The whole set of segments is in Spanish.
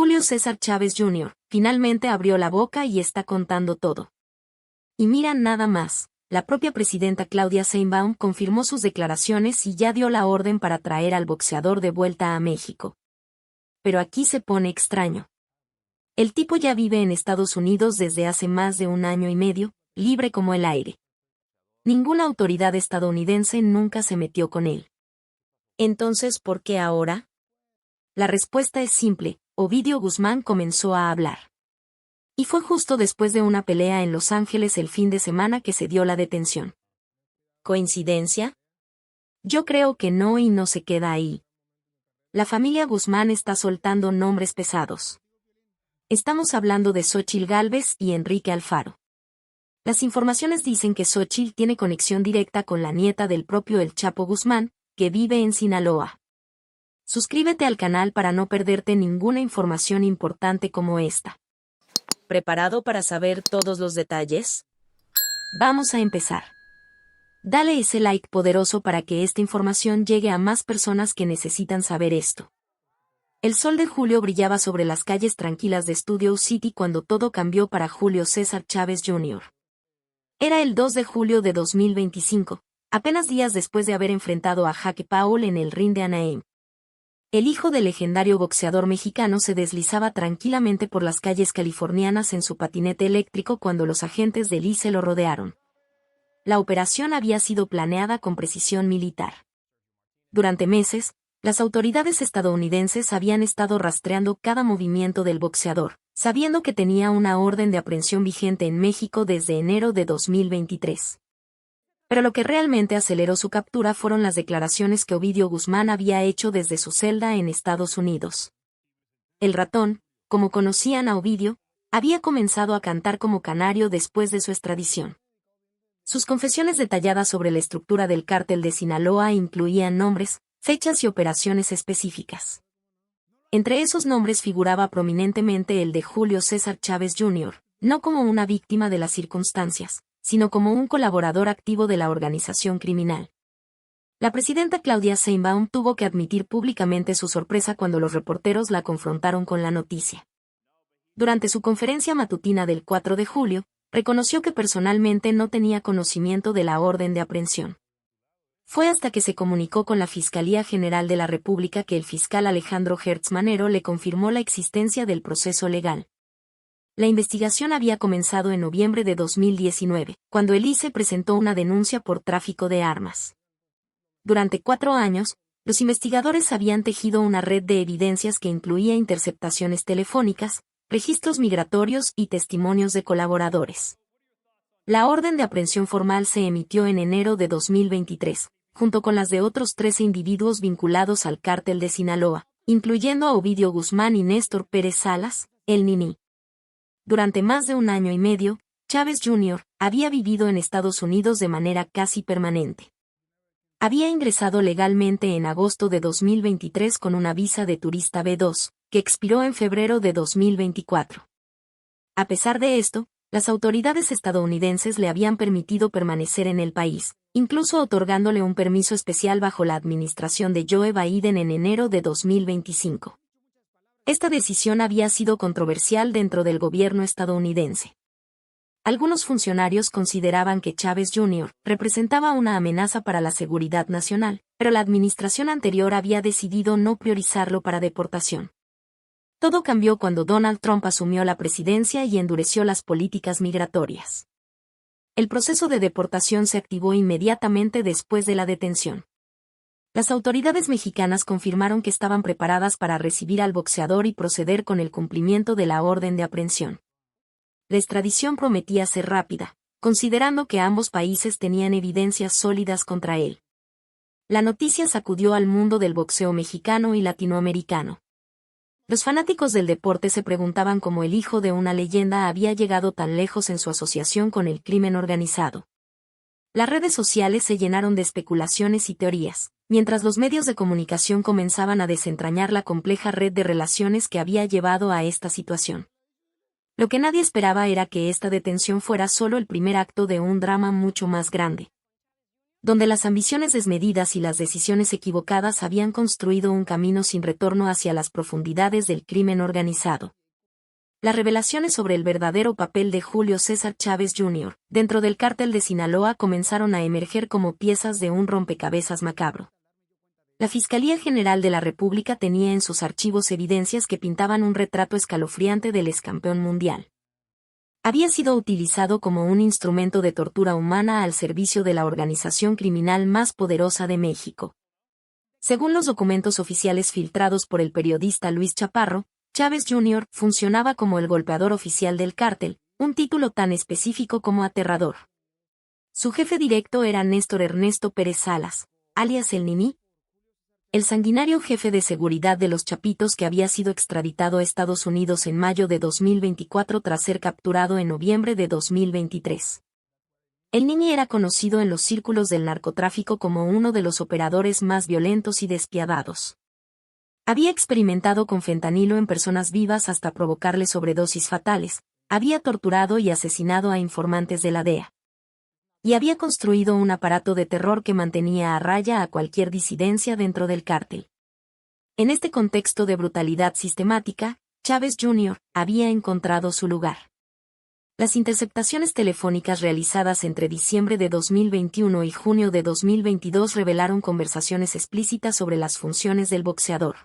Julio César Chávez Jr. finalmente abrió la boca y está contando todo. Y mira nada más, la propia presidenta Claudia Sheinbaum confirmó sus declaraciones y ya dio la orden para traer al boxeador de vuelta a México. Pero aquí se pone extraño. El tipo ya vive en Estados Unidos desde hace más de 1 año y medio, libre como el aire. Ninguna autoridad estadounidense nunca se metió con él. Entonces, ¿por qué ahora? La respuesta es simple: Ovidio Guzmán comenzó a hablar. Y fue justo después de una pelea en Los Ángeles el fin de semana que se dio la detención. ¿Coincidencia? Yo creo que no, y no se queda ahí. La familia Guzmán está soltando nombres pesados. Estamos hablando de Xóchitl Gálvez y Enrique Alfaro. Las informaciones dicen que Xóchitl tiene conexión directa con la nieta del propio El Chapo Guzmán, que vive en Sinaloa. Suscríbete al canal para no perderte ninguna información importante como esta. ¿Preparado para saber todos los detalles? Vamos a empezar. Dale ese like poderoso para que esta información llegue a más personas que necesitan saber esto. El sol de julio brillaba sobre las calles tranquilas de Studio City cuando todo cambió para Julio César Chávez Jr. Era el 2 de julio de 2025, apenas días después de haber enfrentado a Jake Paul en el ring de Anaheim. El hijo del legendario boxeador mexicano se deslizaba tranquilamente por las calles californianas en su patinete eléctrico cuando los agentes del ICE lo rodearon. La operación había sido planeada con precisión militar. Durante meses, las autoridades estadounidenses habían estado rastreando cada movimiento del boxeador, sabiendo que tenía una orden de aprehensión vigente en México desde enero de 2023. Pero lo que realmente aceleró su captura fueron las declaraciones que Ovidio Guzmán había hecho desde su celda en Estados Unidos. El ratón, como conocían a Ovidio, había comenzado a cantar como canario después de su extradición. Sus confesiones detalladas sobre la estructura del cártel de Sinaloa incluían nombres, fechas y operaciones específicas. Entre esos nombres figuraba prominentemente el de Julio César Chávez Jr., no como una víctima de las circunstancias, sino como un colaborador activo de la organización criminal. La presidenta Claudia Sheinbaum tuvo que admitir públicamente su sorpresa cuando los reporteros la confrontaron con la noticia. Durante su conferencia matutina del 4 de julio, reconoció que personalmente no tenía conocimiento de la orden de aprehensión. Fue hasta que se comunicó con la Fiscalía General de la República que el fiscal Alejandro Gertz Manero le confirmó la existencia del proceso legal. La investigación había comenzado en noviembre de 2019, cuando el ICE presentó una denuncia por tráfico de armas. Durante 4 años, los investigadores habían tejido una red de evidencias que incluía interceptaciones telefónicas, registros migratorios y testimonios de colaboradores. La orden de aprehensión formal se emitió en enero de 2023, junto con las de otros 13 individuos vinculados al cártel de Sinaloa, incluyendo a Ovidio Guzmán y Néstor Pérez Salas, el Nini. Durante más de 1 año y medio, Chávez Jr. había vivido en Estados Unidos de manera casi permanente. Había ingresado legalmente en agosto de 2023 con una visa de turista B2, que expiró en febrero de 2024. A pesar de esto, las autoridades estadounidenses le habían permitido permanecer en el país, incluso otorgándole un permiso especial bajo la administración de Joe Biden en enero de 2025. Esta decisión había sido controversial dentro del gobierno estadounidense. Algunos funcionarios consideraban que Chávez Jr. representaba una amenaza para la seguridad nacional, pero la administración anterior había decidido no priorizarlo para deportación. Todo cambió cuando Donald Trump asumió la presidencia y endureció las políticas migratorias. El proceso de deportación se activó inmediatamente después de la detención. Las autoridades mexicanas confirmaron que estaban preparadas para recibir al boxeador y proceder con el cumplimiento de la orden de aprehensión. La extradición prometía ser rápida, considerando que ambos países tenían evidencias sólidas contra él. La noticia sacudió al mundo del boxeo mexicano y latinoamericano. Los fanáticos del deporte se preguntaban cómo el hijo de una leyenda había llegado tan lejos en su asociación con el crimen organizado. Las redes sociales se llenaron de especulaciones y teorías, mientras los medios de comunicación comenzaban a desentrañar la compleja red de relaciones que había llevado a esta situación. Lo que nadie esperaba era que esta detención fuera solo el primer acto de un drama mucho más grande. donde las ambiciones desmedidas y las decisiones equivocadas habían construido un camino sin retorno hacia las profundidades del crimen organizado. Las revelaciones sobre el verdadero papel de Julio César Chávez Jr. dentro del cártel de Sinaloa comenzaron a emerger como piezas de un rompecabezas macabro. La Fiscalía General de la República tenía en sus archivos evidencias que pintaban un retrato escalofriante del excampeón mundial. Había sido utilizado como un instrumento de tortura humana al servicio de la organización criminal más poderosa de México. Según los documentos oficiales filtrados por el periodista Luis Chaparro, Chávez Jr. funcionaba como el golpeador oficial del cártel, un título tan específico como aterrador. Su jefe directo era Néstor Ernesto Pérez Salas, alias El Nini, el sanguinario jefe de seguridad de los Chapitos que había sido extraditado a Estados Unidos en mayo de 2024 tras ser capturado en noviembre de 2023. El Nini era conocido en los círculos del narcotráfico como uno de los operadores más violentos y despiadados. Había experimentado con fentanilo en personas vivas hasta provocarles sobredosis fatales, había torturado y asesinado a informantes de la DEA. Y había construido un aparato de terror que mantenía a raya a cualquier disidencia dentro del cártel. En este contexto de brutalidad sistemática, Chávez Jr. había encontrado su lugar. Las interceptaciones telefónicas realizadas entre diciembre de 2021 y junio de 2022 revelaron conversaciones explícitas sobre las funciones del boxeador.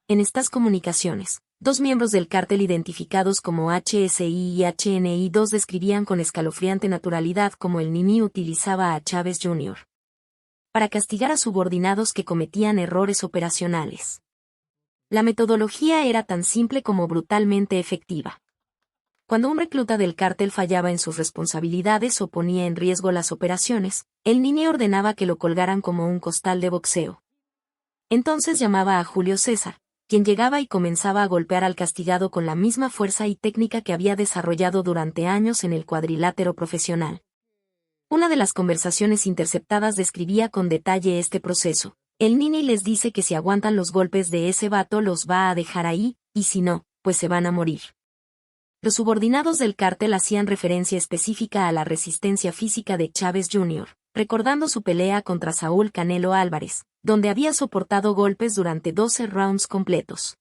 En estas comunicaciones, dos miembros del cártel identificados como HSI y HNI-2 describían con escalofriante naturalidad cómo el Nini utilizaba a Chávez Jr. para castigar a subordinados que cometían errores operacionales. La metodología era tan simple como brutalmente efectiva. Cuando un recluta del cártel fallaba en sus responsabilidades o ponía en riesgo las operaciones, el Nini ordenaba que lo colgaran como un costal de boxeo. Entonces llamaba a Julio César, quien llegaba y comenzaba a golpear al castigado con la misma fuerza y técnica que había desarrollado durante años en el cuadrilátero profesional. Una de las conversaciones interceptadas describía con detalle este proceso. El Nini les dice que si aguantan los golpes de ese vato los va a dejar ahí, y si no, pues se van a morir. Los subordinados del cártel hacían referencia específica a la resistencia física de Chávez Jr., recordando su pelea contra Saúl Canelo Álvarez, donde había soportado golpes durante 12 rounds completos.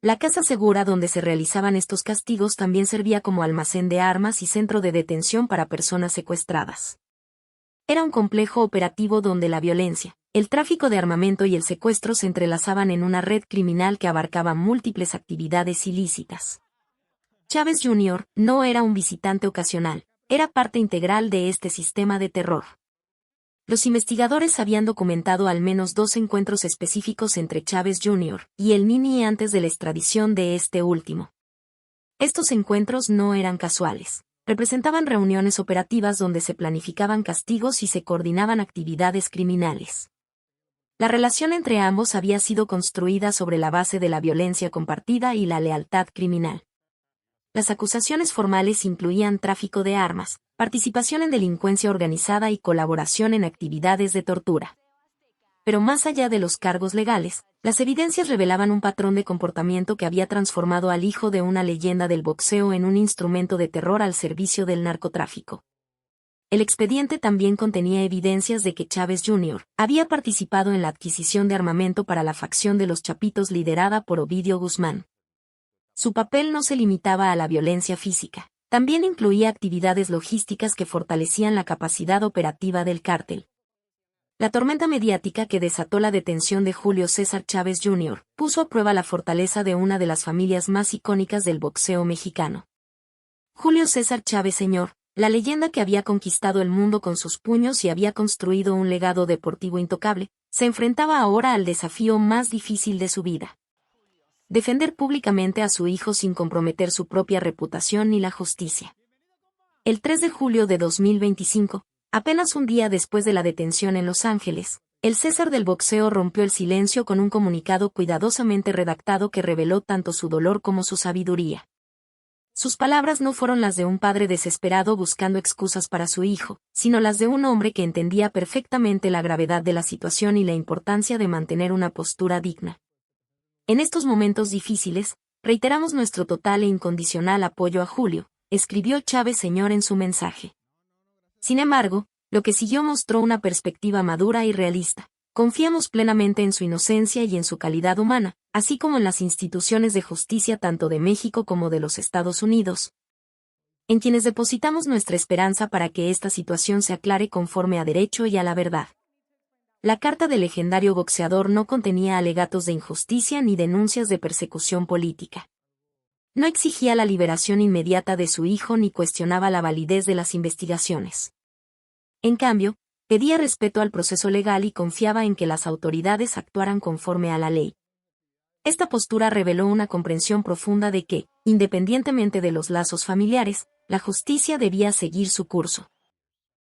La casa segura donde se realizaban estos castigos también servía como almacén de armas y centro de detención para personas secuestradas. Era un complejo operativo donde la violencia, el tráfico de armamento y el secuestro se entrelazaban en una red criminal que abarcaba múltiples actividades ilícitas. Chávez Jr. no era un visitante ocasional, era parte integral de este sistema de terror. Los investigadores habían documentado al menos 2 encuentros específicos entre Chávez Jr. y el Nini antes de la extradición de este último. Estos encuentros no eran casuales, representaban reuniones operativas donde se planificaban castigos y se coordinaban actividades criminales. La relación entre ambos había sido construida sobre la base de la violencia compartida y la lealtad criminal. Las acusaciones formales incluían tráfico de armas, participación en delincuencia organizada y colaboración en actividades de tortura. Pero más allá de los cargos legales, las evidencias revelaban un patrón de comportamiento que había transformado al hijo de una leyenda del boxeo en un instrumento de terror al servicio del narcotráfico. El expediente también contenía evidencias de que Chávez Jr. había participado en la adquisición de armamento para la facción de los Chapitos liderada por Ovidio Guzmán. Su papel no se limitaba a la violencia física, también incluía actividades logísticas que fortalecían la capacidad operativa del cártel. La tormenta mediática que desató la detención de Julio César Chávez Jr. puso a prueba la fortaleza de una de las familias más icónicas del boxeo mexicano. Julio César Chávez Sr., la leyenda que había conquistado el mundo con sus puños y había construido un legado deportivo intocable, se enfrentaba ahora al desafío más difícil de su vida. Defender públicamente a su hijo sin comprometer su propia reputación ni la justicia. El 3 de julio de 2025, apenas un día después de la detención en Los Ángeles, el César del boxeo rompió el silencio con un comunicado cuidadosamente redactado que reveló tanto su dolor como su sabiduría. Sus palabras no fueron las de un padre desesperado buscando excusas para su hijo, sino las de un hombre que entendía perfectamente la gravedad de la situación y la importancia de mantener una postura digna. En estos momentos difíciles, reiteramos nuestro total e incondicional apoyo a Julio, escribió Chávez Sr. en su mensaje. Sin embargo, Lo que siguió mostró una perspectiva madura y realista. Confiamos plenamente en su inocencia y en su calidad humana, así como en las instituciones de justicia tanto de México como de los Estados Unidos, en quienes depositamos nuestra esperanza para que esta situación se aclare conforme a derecho y a la verdad. La carta del legendario boxeador no contenía alegatos de injusticia ni denuncias de persecución política. No exigía la liberación inmediata de su hijo ni cuestionaba la validez de las investigaciones. En cambio, pedía respeto al proceso legal y confiaba en que las autoridades actuaran conforme a la ley. Esta postura reveló una comprensión profunda de que, independientemente de los lazos familiares, la justicia debía seguir su curso.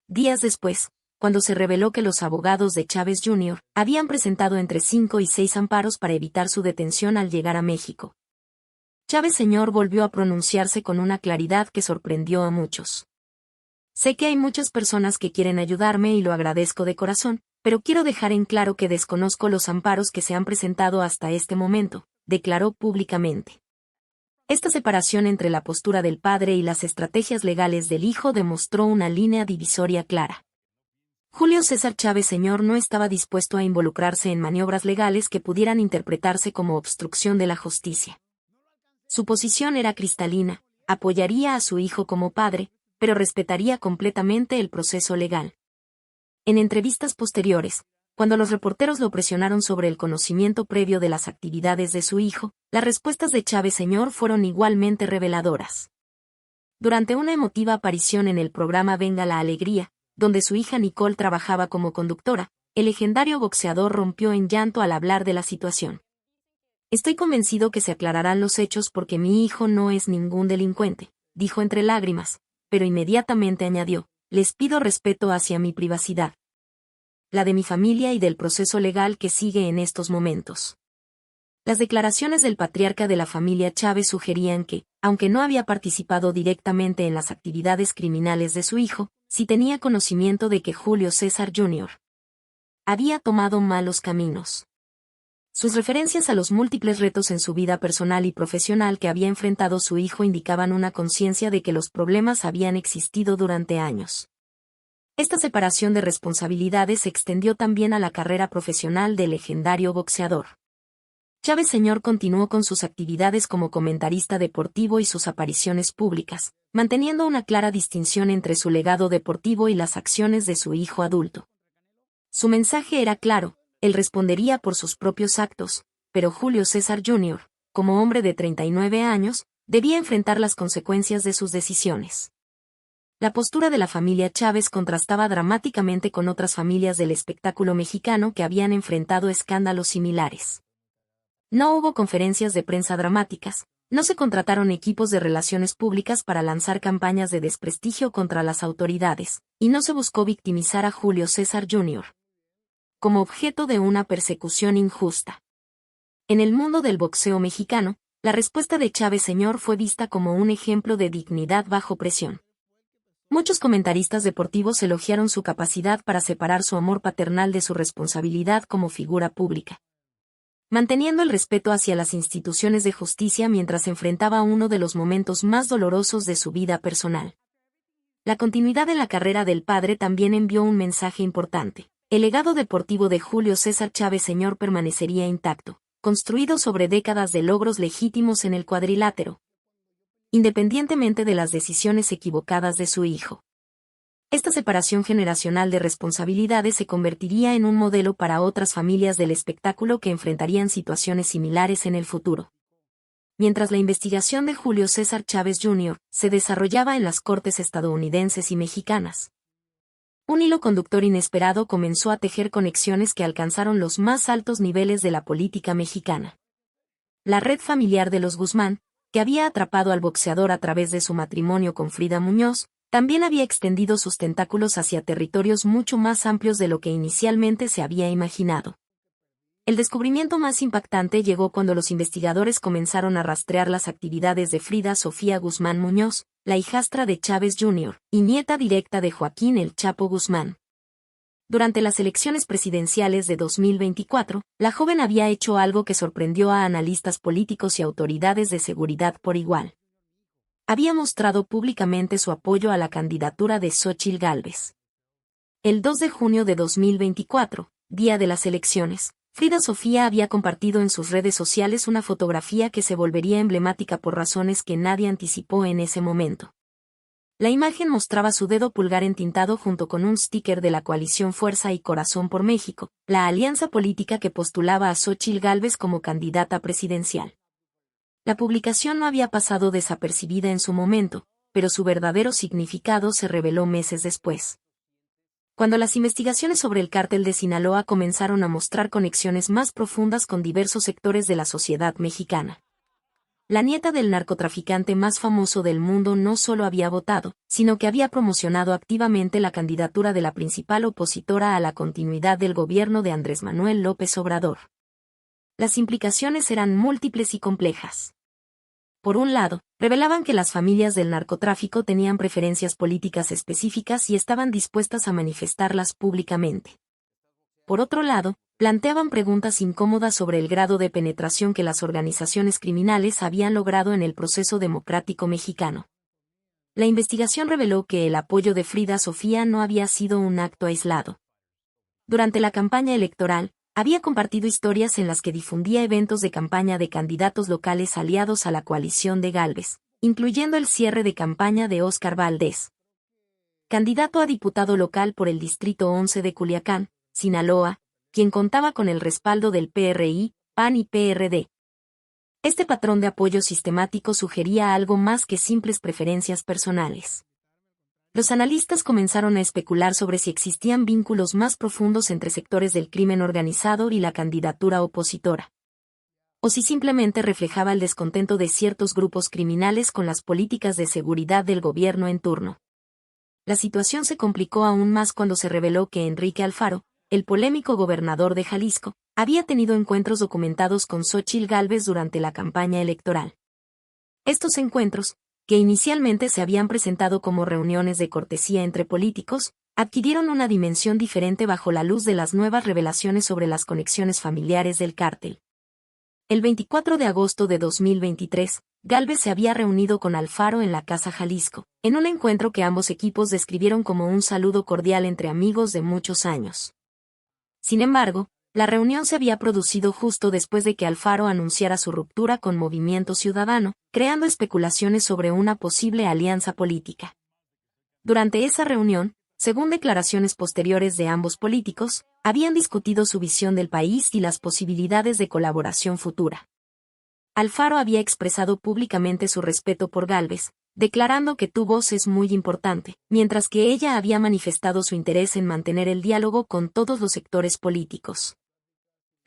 Días después, cuando se reveló que los abogados de Chávez Jr. habían presentado entre 5 y 6 amparos para evitar su detención al llegar a México, Chávez Sr. volvió a pronunciarse con una claridad que sorprendió a muchos. Sé que hay muchas personas que quieren ayudarme y lo agradezco de corazón, pero quiero dejar en claro que desconozco los amparos que se han presentado hasta este momento, declaró públicamente. Esta separación entre la postura del padre y las estrategias legales del hijo demostró una línea divisoria clara. Julio César Chávez Sr. no estaba dispuesto a involucrarse en maniobras legales que pudieran interpretarse como obstrucción de la justicia. Su posición era cristalina: apoyaría a su hijo como padre, pero respetaría completamente el proceso legal. En entrevistas posteriores, cuando los reporteros lo presionaron sobre el conocimiento previo de las actividades de su hijo, las respuestas de Chávez Sr. fueron igualmente reveladoras. Durante una emotiva aparición en el programa Venga la Alegría, donde su hija Nicole trabajaba como conductora, el legendario boxeador rompió en llanto al hablar de la situación. Estoy convencido que se aclararán los hechos porque mi hijo no es ningún delincuente, dijo entre lágrimas, pero inmediatamente añadió: les pido respeto hacia mi privacidad, la de mi familia y del proceso legal que sigue en estos momentos. Las declaraciones del patriarca de la familia Chávez sugerían que, aunque no había participado directamente en las actividades criminales de su hijo, sí tenía conocimiento de que Julio César Jr. había tomado malos caminos. Sus referencias a los múltiples retos en su vida personal y profesional que había enfrentado su hijo indicaban una conciencia de que los problemas habían existido durante años. Esta separación de responsabilidades se extendió también a la carrera profesional del legendario boxeador. Chávez Sr. continuó con sus actividades como comentarista deportivo y sus apariciones públicas, manteniendo una clara distinción entre su legado deportivo y las acciones de su hijo adulto. Su mensaje era claro: él respondería por sus propios actos, pero Julio César Jr., como hombre de 39 años, debía enfrentar las consecuencias de sus decisiones. La postura de la familia Chávez contrastaba dramáticamente con otras familias del espectáculo mexicano que habían enfrentado escándalos similares. No hubo conferencias de prensa dramáticas, no se contrataron equipos de relaciones públicas para lanzar campañas de desprestigio contra las autoridades, y no se buscó victimizar a Julio César Jr. como objeto de una persecución injusta. En el mundo del boxeo mexicano, la respuesta de Chávez Sr. fue vista como un ejemplo de dignidad bajo presión. Muchos comentaristas deportivos elogiaron su capacidad para separar su amor paternal de su responsabilidad como figura pública, manteniendo el respeto hacia las instituciones de justicia mientras enfrentaba uno de los momentos más dolorosos de su vida personal. La continuidad en la carrera del padre también envió un mensaje importante. El legado deportivo de Julio César Chávez Sr. permanecería intacto, construido sobre décadas de logros legítimos en el cuadrilátero, independientemente de las decisiones equivocadas de su hijo. Esta separación generacional de responsabilidades se convertiría en un modelo para otras familias del espectáculo que enfrentarían situaciones similares en el futuro. Mientras la investigación de Julio César Chávez Jr. se desarrollaba en las cortes estadounidenses y mexicanas, un hilo conductor inesperado comenzó a tejer conexiones que alcanzaron los más altos niveles de la política mexicana. La red familiar de los Guzmán, que había atrapado al boxeador a través de su matrimonio con Frida Muñoz, también había extendido sus tentáculos hacia territorios mucho más amplios de lo que inicialmente se había imaginado. El descubrimiento más impactante llegó cuando los investigadores comenzaron a rastrear las actividades de Frida Sofía Guzmán Muñoz, la hijastra de Chávez Jr., y nieta directa de Joaquín El Chapo Guzmán. Durante las elecciones presidenciales de 2024, la joven había hecho algo que sorprendió a analistas políticos y autoridades de seguridad por igual. Había mostrado públicamente su apoyo a la candidatura de Xóchitl Gálvez. El 2 de junio de 2024, día de las elecciones, Frida Sofía había compartido en sus redes sociales una fotografía que se volvería emblemática por razones que nadie anticipó en ese momento. La imagen mostraba su dedo pulgar entintado junto con un sticker de la coalición Fuerza y Corazón por México, la alianza política que postulaba a Xóchitl Gálvez como candidata presidencial. La publicación no había pasado desapercibida en su momento, pero su verdadero significado se reveló meses después. Cuando las investigaciones sobre el cártel de Sinaloa comenzaron a mostrar conexiones más profundas con diversos sectores de la sociedad mexicana. La nieta del narcotraficante más famoso del mundo no solo había votado, sino que había promocionado activamente la candidatura de la principal opositora a la continuidad del gobierno de Andrés Manuel López Obrador. Las implicaciones eran múltiples y complejas. Por un lado, revelaban que las familias del narcotráfico tenían preferencias políticas específicas y estaban dispuestas a manifestarlas públicamente. Por otro lado, planteaban preguntas incómodas sobre el grado de penetración que las organizaciones criminales habían logrado en el proceso democrático mexicano. La investigación reveló que el apoyo de Frida Sofía no había sido un acto aislado. Durante la campaña electoral, había compartido historias en las que difundía eventos de campaña de candidatos locales aliados a la coalición de Gálvez, incluyendo el cierre de campaña de Óscar Valdés, candidato a diputado local por el Distrito 11 de Culiacán, Sinaloa, quien contaba con el respaldo del PRI, PAN y PRD. Este patrón de apoyo sistemático sugería algo más que simples preferencias personales. Los analistas comenzaron a especular sobre si existían vínculos más profundos entre sectores del crimen organizado y la candidatura opositora. O si simplemente reflejaba el descontento de ciertos grupos criminales con las políticas de seguridad del gobierno en turno. La situación se complicó aún más cuando se reveló que Enrique Alfaro, el polémico gobernador de Jalisco, había tenido encuentros documentados con Xóchitl Gálvez durante la campaña electoral. Estos encuentros, que inicialmente se habían presentado como reuniones de cortesía entre políticos, adquirieron una dimensión diferente bajo la luz de las nuevas revelaciones sobre las conexiones familiares del cártel. El 24 de agosto de 2023, Gálvez se había reunido con Alfaro en la Casa Jalisco, en un encuentro que ambos equipos describieron como un saludo cordial entre amigos de muchos años. Sin embargo, la reunión se había producido justo después de que Alfaro anunciara su ruptura con Movimiento Ciudadano, creando especulaciones sobre una posible alianza política. Durante esa reunión, según declaraciones posteriores de ambos políticos, habían discutido su visión del país y las posibilidades de colaboración futura. Alfaro había expresado públicamente su respeto por Gálvez, declarando que tu voz es muy importante, mientras que ella había manifestado su interés en mantener el diálogo con todos los sectores políticos.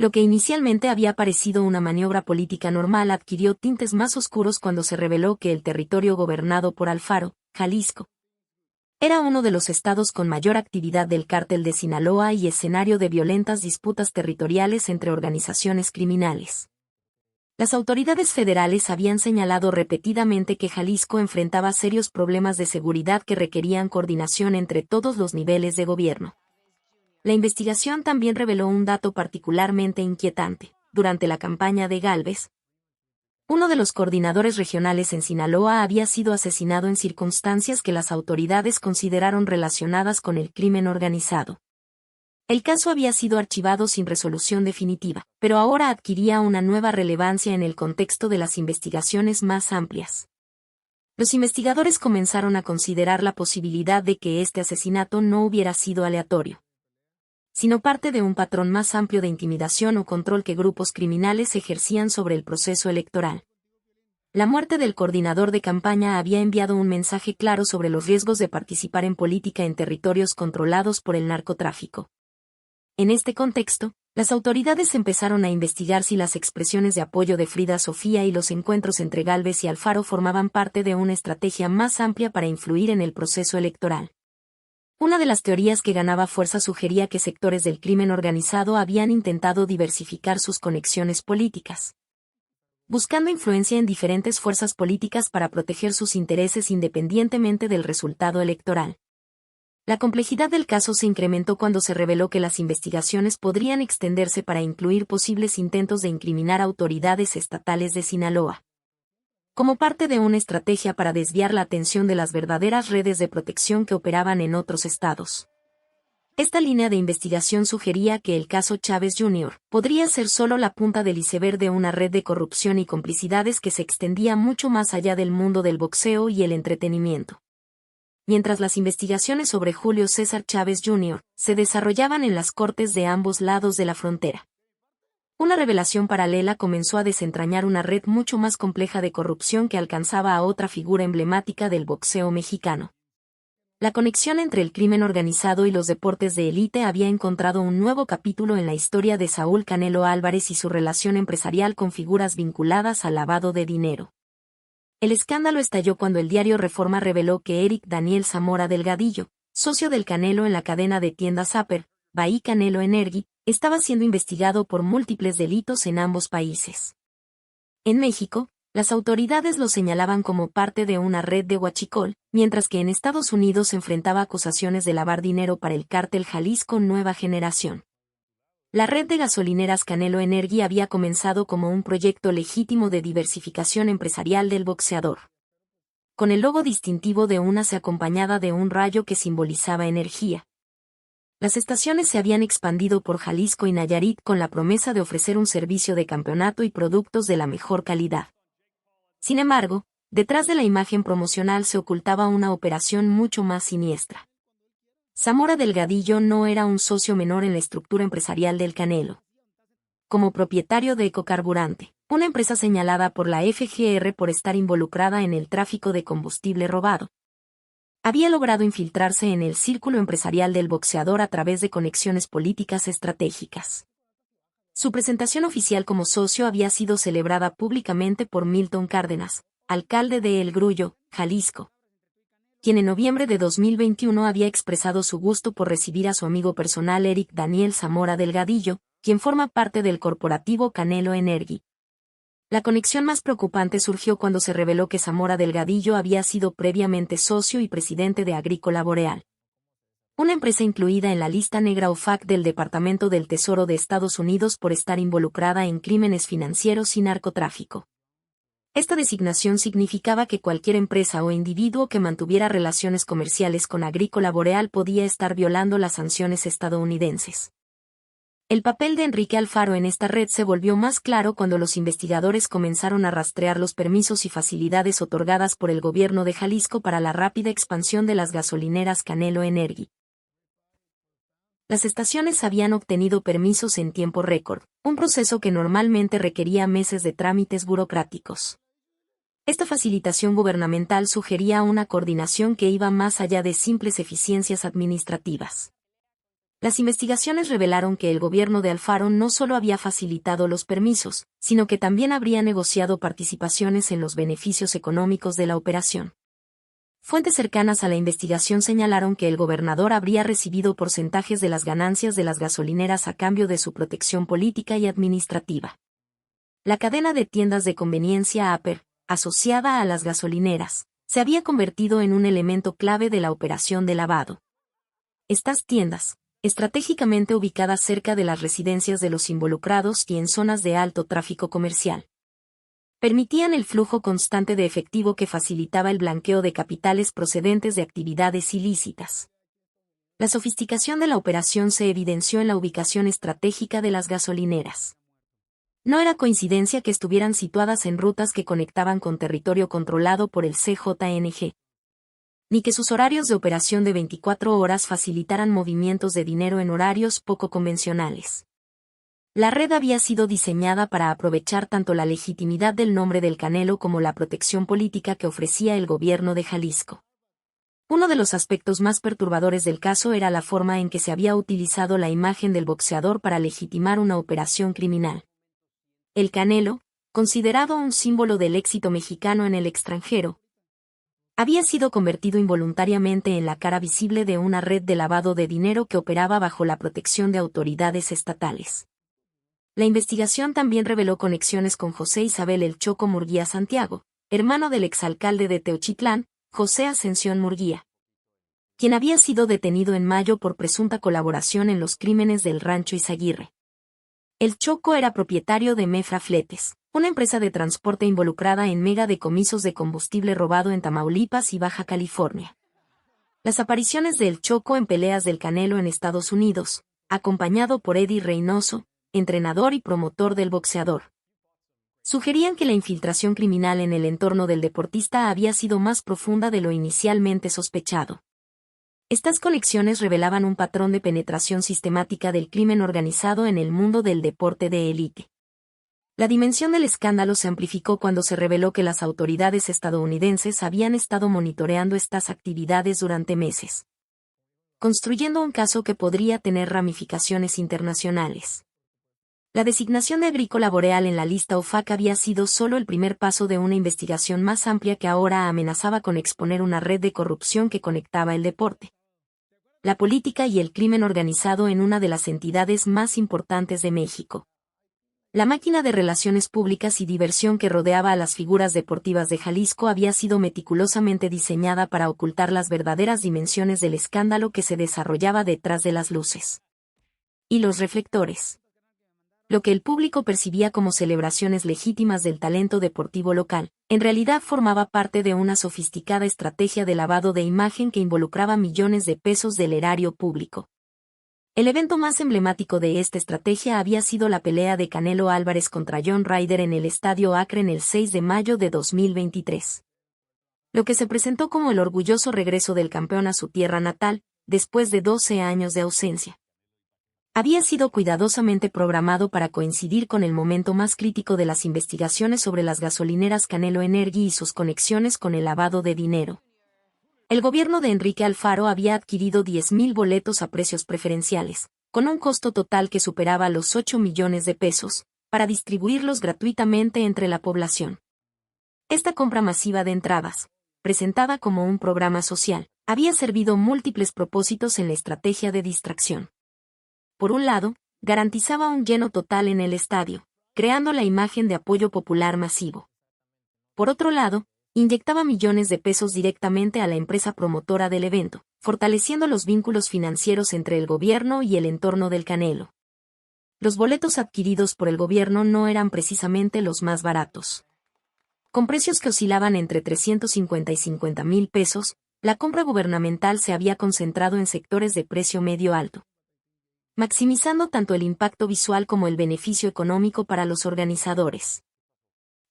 Lo que inicialmente había parecido una maniobra política normal adquirió tintes más oscuros cuando se reveló que el territorio gobernado por Alfaro, Jalisco, era uno de los estados con mayor actividad del cártel de Sinaloa y escenario de violentas disputas territoriales entre organizaciones criminales. Las autoridades federales habían señalado repetidamente que Jalisco enfrentaba serios problemas de seguridad que requerían coordinación entre todos los niveles de gobierno. La investigación también reveló un dato particularmente inquietante. Durante la campaña de Gálvez, uno de los coordinadores regionales en Sinaloa había sido asesinado en circunstancias que las autoridades consideraron relacionadas con el crimen organizado. El caso había sido archivado sin resolución definitiva, pero ahora adquiría una nueva relevancia en el contexto de las investigaciones más amplias. Los investigadores comenzaron a considerar la posibilidad de que este asesinato no hubiera sido aleatorio, sino parte de un patrón más amplio de intimidación o control que grupos criminales ejercían sobre el proceso electoral. La muerte del coordinador de campaña había enviado un mensaje claro sobre los riesgos de participar en política en territorios controlados por el narcotráfico. En este contexto, las autoridades empezaron a investigar si las expresiones de apoyo de Frida Sofía y los encuentros entre Gálvez y Alfaro formaban parte de una estrategia más amplia para influir en el proceso electoral. Una de las teorías que ganaba fuerza sugería que sectores del crimen organizado habían intentado diversificar sus conexiones políticas, buscando influencia en diferentes fuerzas políticas para proteger sus intereses independientemente del resultado electoral. La complejidad del caso se incrementó cuando se reveló que las investigaciones podrían extenderse para incluir posibles intentos de incriminar autoridades estatales de Sinaloa, como parte de una estrategia para desviar la atención de las verdaderas redes de protección que operaban en otros estados. Esta línea de investigación sugería que el caso Chávez Jr. podría ser solo la punta del iceberg de una red de corrupción y complicidades que se extendía mucho más allá del mundo del boxeo y el entretenimiento. Mientras las investigaciones sobre Julio César Chávez Jr. se desarrollaban en las cortes de ambos lados de la frontera, una revelación paralela comenzó a desentrañar una red mucho más compleja de corrupción que alcanzaba a otra figura emblemática del boxeo mexicano. La conexión entre el crimen organizado y los deportes de élite había encontrado un nuevo capítulo en la historia de Saúl Canelo Álvarez y su relación empresarial con figuras vinculadas al lavado de dinero. El escándalo estalló cuando el diario Reforma reveló que Eric Daniel Zamora Delgadillo, socio del Canelo en la cadena de tiendas Upper, Bahí Canelo Energy, estaba siendo investigado por múltiples delitos en ambos países. En México, las autoridades lo señalaban como parte de una red de huachicol, mientras que en Estados Unidos enfrentaba acusaciones de lavar dinero para el cártel Jalisco Nueva Generación. La red de gasolineras Canelo Energy había comenzado como un proyecto legítimo de diversificación empresarial del boxeador. Con el logo distintivo de una C acompañada de un rayo que simbolizaba energía. Las estaciones se habían expandido por Jalisco y Nayarit con la promesa de ofrecer un servicio de campeonato y productos de la mejor calidad. Sin embargo, detrás de la imagen promocional se ocultaba una operación mucho más siniestra. Zamora Delgadillo no era un socio menor en la estructura empresarial del Canelo. Como propietario de Ecocarburante, una empresa señalada por la FGR por estar involucrada en el tráfico de combustible robado, había logrado infiltrarse en el círculo empresarial del boxeador a través de conexiones políticas estratégicas. Su presentación oficial como socio había sido celebrada públicamente por Milton Cárdenas, alcalde de El Grullo, Jalisco, quien en noviembre de 2021 había expresado su gusto por recibir a su amigo personal Eric Daniel Zamora Delgadillo, quien forma parte del corporativo Canelo Energy. La conexión más preocupante surgió cuando se reveló que Zamora Delgadillo había sido previamente socio y presidente de Agrícola Boreal, una empresa incluida en la lista negra OFAC del Departamento del Tesoro de Estados Unidos por estar involucrada en crímenes financieros y narcotráfico. Esta designación significaba que cualquier empresa o individuo que mantuviera relaciones comerciales con Agrícola Boreal podía estar violando las sanciones estadounidenses. El papel de Enrique Alfaro en esta red se volvió más claro cuando los investigadores comenzaron a rastrear los permisos y facilidades otorgadas por el gobierno de Jalisco para la rápida expansión de las gasolineras Canelo Energy. Las estaciones habían obtenido permisos en tiempo récord, un proceso que normalmente requería meses de trámites burocráticos. Esta facilitación gubernamental sugería una coordinación que iba más allá de simples eficiencias administrativas. Las investigaciones revelaron que el gobierno de Alfaro no solo había facilitado los permisos, sino que también habría negociado participaciones en los beneficios económicos de la operación. Fuentes cercanas a la investigación señalaron que el gobernador habría recibido porcentajes de las ganancias de las gasolineras a cambio de su protección política y administrativa. La cadena de tiendas de conveniencia Upper, asociada a las gasolineras, se había convertido en un elemento clave de la operación de lavado. Estas tiendas, estratégicamente ubicadas cerca de las residencias de los involucrados y en zonas de alto tráfico comercial, permitían el flujo constante de efectivo que facilitaba el blanqueo de capitales procedentes de actividades ilícitas. La sofisticación de la operación se evidenció en la ubicación estratégica de las gasolineras. No era coincidencia que estuvieran situadas en rutas que conectaban con territorio controlado por el CJNG, ni que sus horarios de operación de 24 horas facilitaran movimientos de dinero en horarios poco convencionales. La red había sido diseñada para aprovechar tanto la legitimidad del nombre del Canelo como la protección política que ofrecía el gobierno de Jalisco. Uno de los aspectos más perturbadores del caso era la forma en que se había utilizado la imagen del boxeador para legitimar una operación criminal. El Canelo, considerado un símbolo del éxito mexicano en el extranjero, había sido convertido involuntariamente en la cara visible de una red de lavado de dinero que operaba bajo la protección de autoridades estatales. La investigación también reveló conexiones con José Isabel El Choco Murguía Santiago, hermano del exalcalde de Teochitlán, José Ascensión Murguía, quien había sido detenido en mayo por presunta colaboración en los crímenes del Rancho Izaguirre. El Choco era propietario de Mefra Fletes, una empresa de transporte involucrada en mega decomisos de combustible robado en Tamaulipas y Baja California. Las apariciones de El Choco en peleas del Canelo en Estados Unidos, acompañado por Eddie Reynoso, entrenador y promotor del boxeador, sugerían que la infiltración criminal en el entorno del deportista había sido más profunda de lo inicialmente sospechado. Estas conexiones revelaban un patrón de penetración sistemática del crimen organizado en el mundo del deporte de élite. La dimensión del escándalo se amplificó cuando se reveló que las autoridades estadounidenses habían estado monitoreando estas actividades durante meses, construyendo un caso que podría tener ramificaciones internacionales. La designación de Agrícola Boreal en la lista OFAC había sido solo el primer paso de una investigación más amplia que ahora amenazaba con exponer una red de corrupción que conectaba el deporte, la política y el crimen organizado en una de las entidades más importantes de México. La máquina de relaciones públicas y diversión que rodeaba a las figuras deportivas de Jalisco había sido meticulosamente diseñada para ocultar las verdaderas dimensiones del escándalo que se desarrollaba detrás de las luces y los reflectores. Lo que el público percibía como celebraciones legítimas del talento deportivo local, en realidad formaba parte de una sofisticada estrategia de lavado de imagen que involucraba millones de pesos del erario público. El evento más emblemático de esta estrategia había sido la pelea de Canelo Álvarez contra John Ryder en el Estadio Akron el 6 de mayo de 2023. Lo que se presentó como el orgulloso regreso del campeón a su tierra natal, después de 12 años de ausencia, había sido cuidadosamente programado para coincidir con el momento más crítico de las investigaciones sobre las gasolineras Canelo Energy y sus conexiones con el lavado de dinero. El gobierno de Enrique Alfaro había adquirido 10,000 boletos a precios preferenciales, con un costo total que superaba los 8 millones de pesos, para distribuirlos gratuitamente entre la población. Esta compra masiva de entradas, presentada como un programa social, había servido múltiples propósitos en la estrategia de distracción. Por un lado, garantizaba un lleno total en el estadio, creando la imagen de apoyo popular masivo. Por otro lado, inyectaba millones de pesos directamente a la empresa promotora del evento, fortaleciendo los vínculos financieros entre el gobierno y el entorno del Canelo. Los boletos adquiridos por el gobierno no eran precisamente los más baratos. Con precios que oscilaban entre 350 y 50,000 pesos, la compra gubernamental se había concentrado en sectores de precio medio alto, maximizando tanto el impacto visual como el beneficio económico para los organizadores.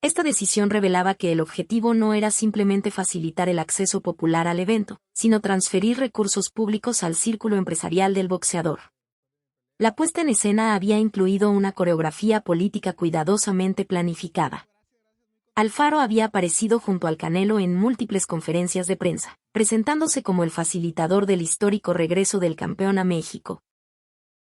Esta decisión revelaba que el objetivo no era simplemente facilitar el acceso popular al evento, sino transferir recursos públicos al círculo empresarial del boxeador. La puesta en escena había incluido una coreografía política cuidadosamente planificada. Alfaro había aparecido junto al Canelo en múltiples conferencias de prensa, presentándose como el facilitador del histórico regreso del campeón a México.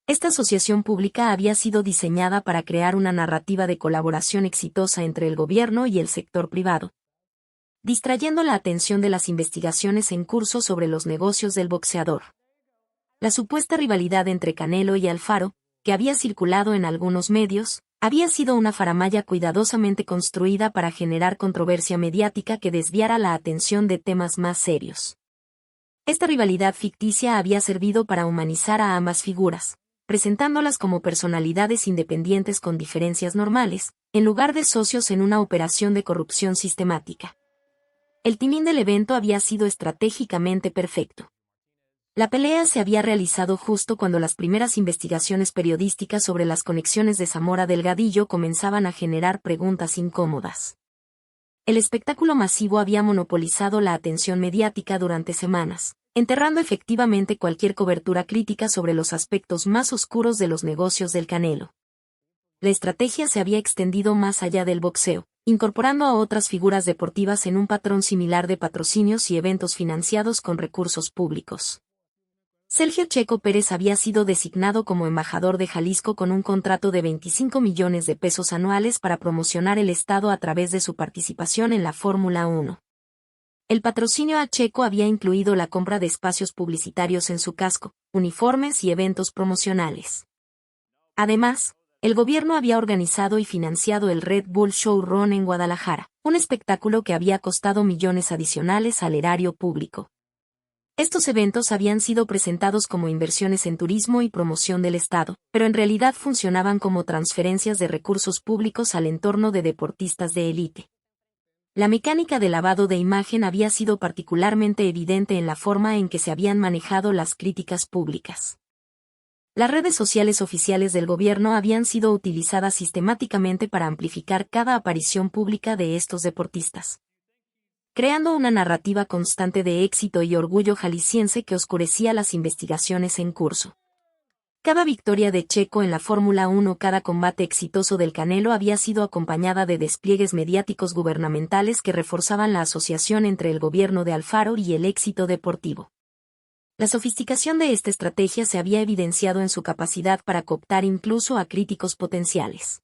Esta asociación pública había sido diseñada para crear una narrativa de colaboración exitosa entre el gobierno y el sector privado, distrayendo la atención de las investigaciones en curso sobre los negocios del boxeador. La supuesta rivalidad entre Canelo y Alfaro, que había circulado en algunos medios, había sido una faramalla cuidadosamente construida para generar controversia mediática que desviara la atención de temas más serios. Esta rivalidad ficticia había servido para humanizar a ambas figuras, presentándolas como personalidades independientes con diferencias normales, en lugar de socios en una operación de corrupción sistemática. El timing del evento había sido estratégicamente perfecto. La pelea se había realizado justo cuando las primeras investigaciones periodísticas sobre las conexiones de Zamora Delgadillo comenzaban a generar preguntas incómodas. El espectáculo masivo había monopolizado la atención mediática durante semanas, enterrando efectivamente cualquier cobertura crítica sobre los aspectos más oscuros de los negocios del Canelo. La estrategia se había extendido más allá del boxeo, incorporando a otras figuras deportivas en un patrón similar de patrocinios y eventos financiados con recursos públicos. Sergio Checo Pérez había sido designado como embajador de Jalisco con un contrato de 25 millones de pesos anuales para promocionar el estado a través de su participación en la Fórmula 1. El patrocinio a Checo había incluido la compra de espacios publicitarios en su casco, uniformes y eventos promocionales. Además, el gobierno había organizado y financiado el Red Bull Show Run en Guadalajara, un espectáculo que había costado millones adicionales al erario público. Estos eventos habían sido presentados como inversiones en turismo y promoción del Estado, pero en realidad funcionaban como transferencias de recursos públicos al entorno de deportistas de élite. La mecánica de lavado de imagen había sido particularmente evidente en la forma en que se habían manejado las críticas públicas. Las redes sociales oficiales del gobierno habían sido utilizadas sistemáticamente para amplificar cada aparición pública de estos deportistas, creando una narrativa constante de éxito y orgullo jalisciense que oscurecía las investigaciones en curso. Cada victoria de Checo en la Fórmula 1, cada combate exitoso del Canelo había sido acompañada de despliegues mediáticos gubernamentales que reforzaban la asociación entre el gobierno de Alfaro y el éxito deportivo. La sofisticación de esta estrategia se había evidenciado en su capacidad para cooptar incluso a críticos potenciales.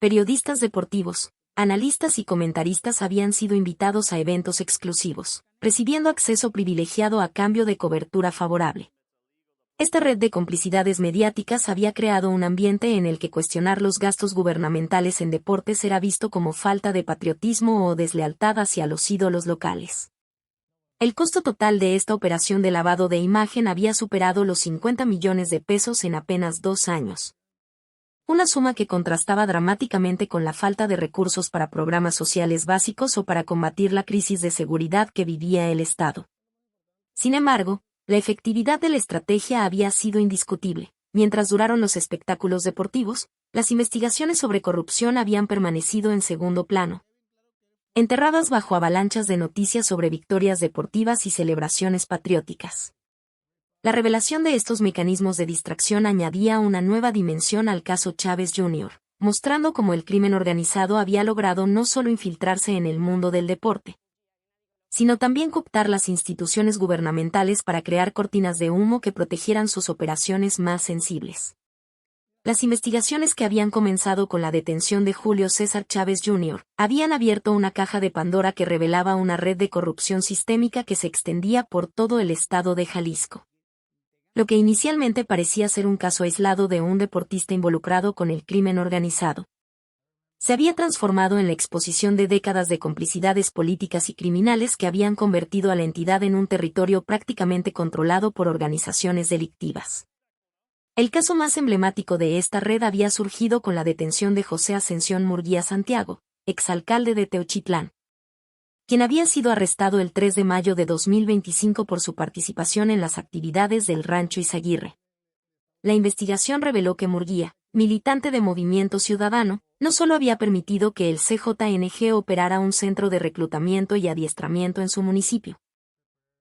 Periodistas deportivos, analistas y comentaristas habían sido invitados a eventos exclusivos, recibiendo acceso privilegiado a cambio de cobertura favorable. Esta red de complicidades mediáticas había creado un ambiente en el que cuestionar los gastos gubernamentales en deportes era visto como falta de patriotismo o deslealtad hacia los ídolos locales. El costo total de esta operación de lavado de imagen había superado los 50 millones de pesos en apenas 2 años. Una suma que contrastaba dramáticamente con la falta de recursos para programas sociales básicos o para combatir la crisis de seguridad que vivía el Estado. Sin embargo, la efectividad de la estrategia había sido indiscutible. Mientras duraron los espectáculos deportivos, las investigaciones sobre corrupción habían permanecido en segundo plano, enterradas bajo avalanchas de noticias sobre victorias deportivas y celebraciones patrióticas. La revelación de estos mecanismos de distracción añadía una nueva dimensión al caso Chávez Jr., mostrando cómo el crimen organizado había logrado no solo infiltrarse en el mundo del deporte, sino también cooptar las instituciones gubernamentales para crear cortinas de humo que protegieran sus operaciones más sensibles. Las investigaciones que habían comenzado con la detención de Julio César Chávez Jr. habían abierto una caja de Pandora que revelaba una red de corrupción sistémica que se extendía por todo el estado de Jalisco. Lo que inicialmente parecía ser un caso aislado de un deportista involucrado con el crimen organizado, se había transformado en la exposición de décadas de complicidades políticas y criminales que habían convertido a la entidad en un territorio prácticamente controlado por organizaciones delictivas. El caso más emblemático de esta red había surgido con la detención de José Ascensión Murguía Santiago, exalcalde de Teuchitlán, quien había sido arrestado el 3 de mayo de 2025 por su participación en las actividades del Rancho Izaguirre. La investigación reveló que Murguía, militante de Movimiento Ciudadano, no solo había permitido que el CJNG operara un centro de reclutamiento y adiestramiento en su municipio,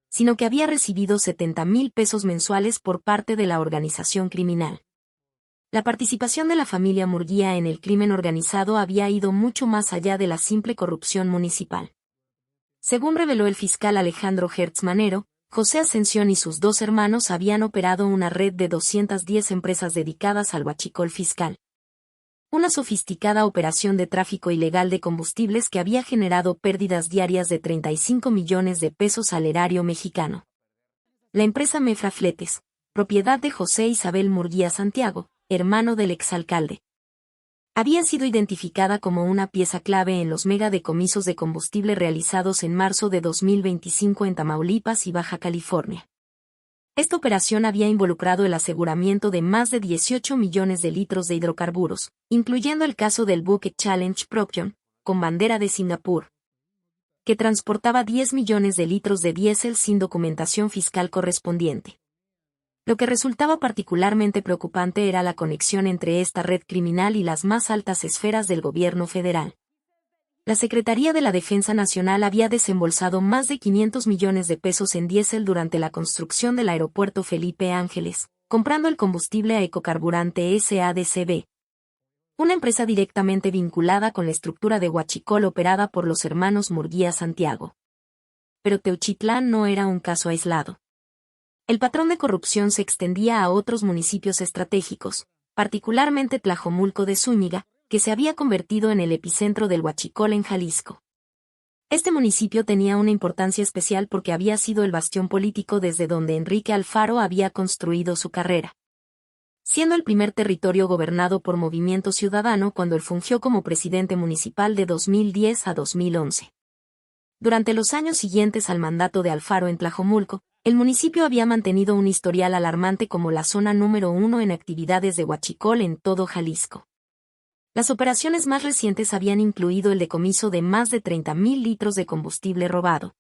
sino que había recibido 70,000 pesos mensuales por parte de la organización criminal. La participación de la familia Murguía en el crimen organizado había ido mucho más allá de la simple corrupción municipal. Según reveló el fiscal Alejandro Hertz Manero, José Ascensión y sus 2 hermanos habían operado una red de 210 empresas dedicadas al huachicol fiscal. Una sofisticada operación de tráfico ilegal de combustibles que había generado pérdidas diarias de 35 millones de pesos al erario mexicano. La empresa Mefra Fletes, propiedad de José Isabel Murguía Santiago, hermano del exalcalde, había sido identificada como una pieza clave en los megadecomisos de combustible realizados en marzo de 2025 en Tamaulipas y Baja California. Esta operación había involucrado el aseguramiento de más de 18 millones de litros de hidrocarburos, incluyendo el caso del buque Challenge Propion, con bandera de Singapur, que transportaba 10 millones de litros de diésel sin documentación fiscal correspondiente. Lo que resultaba particularmente preocupante era la conexión entre esta red criminal y las más altas esferas del gobierno federal. La Secretaría de la Defensa Nacional había desembolsado más de 500 millones de pesos en diésel durante la construcción del aeropuerto Felipe Ángeles, comprando el combustible a Ecocarburante SADCB, una empresa directamente vinculada con la estructura de huachicol operada por los hermanos Murguía Santiago. Pero Teuchitlán no era un caso aislado. El patrón de corrupción se extendía a otros municipios estratégicos, particularmente Tlajomulco de Zúñiga, que se había convertido en el epicentro del huachicol en Jalisco. Este municipio tenía una importancia especial porque había sido el bastión político desde donde Enrique Alfaro había construido su carrera, siendo el primer territorio gobernado por Movimiento Ciudadano cuando él fungió como presidente municipal de 2010 a 2011. Durante los años siguientes al mandato de Alfaro en Tlajomulco, el municipio había mantenido un historial alarmante como la zona número 1 en actividades de huachicol en todo Jalisco. Las operaciones más recientes habían incluido el decomiso de más de 30.000 litros de combustible robado,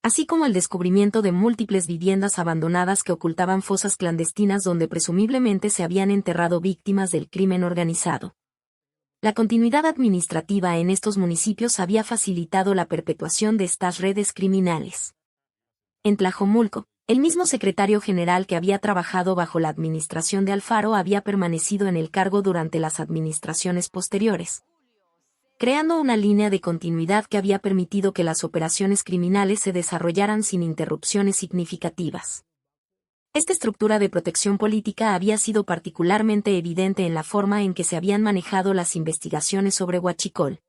así como el descubrimiento de múltiples viviendas abandonadas que ocultaban fosas clandestinas donde presumiblemente se habían enterrado víctimas del crimen organizado. La continuidad administrativa en estos municipios había facilitado la perpetuación de estas redes criminales. En Tlajomulco, el mismo secretario general que había trabajado bajo la administración de Alfaro había permanecido en el cargo durante las administraciones posteriores, creando una línea de continuidad que había permitido que las operaciones criminales se desarrollaran sin interrupciones significativas. Esta estructura de protección política había sido particularmente evidente en la forma en que se habían manejado las investigaciones sobre Huachicol.